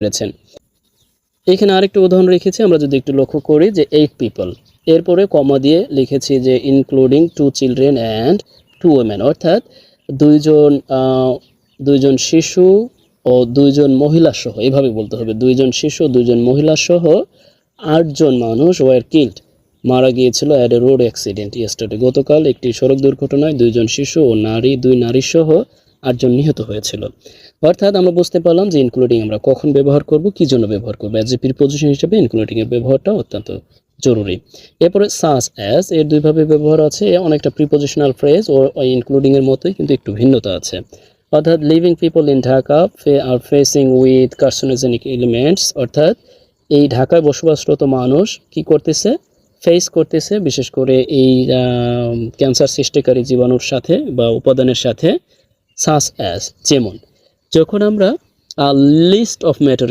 পেরেছেন। এখানে আরেকটা উদাহরণ রেখেছি, আমরা যদি একটু লক্ষ্য করি যে 8 পিপল, এরপরে কমা দিয়ে লিখেছি যে ইনক্লুডিং 2 চিলড্রেন অ্যান্ড 2 ওমেন, অর্থাৎ দুইজন শিশু ও 2জন মহিলা সহ, এভাবে বলতে হবে, 2জন শিশু 2জন মহিলা সহ 8জন মানুষ ওয়ার কিল্ড, মারা গিয়েছিল at a road accident yesterday, গতকাল একটি সড়ক দুর্ঘটনায় 2জন শিশু ও 2 নারী সহ 8জন নিহত হয়েছিল। অর্থাৎ আমরা বুঝতে পারলাম যে ইনক্লুডিং আমরা কখন ব্যবহার করব, কি জন্য ব্যবহার করব। অ্যাজ এ প্রিপোজিশন হিসেবে ইনক্লুডিং এর ব্যবহারটা অত্যন্ত জরুরি। এরপরে সাচ অ্যাজ এর দুইভাবে ব্যবহার আছে, অনেকটা প্রিপোজিশনাল ফ্রেজ ও ইনক্লুডিং এর মতোই, কিন্তু একটু ভিন্নতা আছে। অর্থাৎ living people in Dhaka are facing with carcinogenic elements, অর্থাৎ এই ঢাকায় বসবাসরত মানুষ কি করতেছে, ফেস করতেছে বিশেষ করে এই ক্যান্সার সৃষ্টিকারী জীবাণুর সাথে বা উপাদানের সাথে। সাচ অ্যাজ যেমন, যখন আমরা লিস্ট অফ ম্যাটেরিয়াল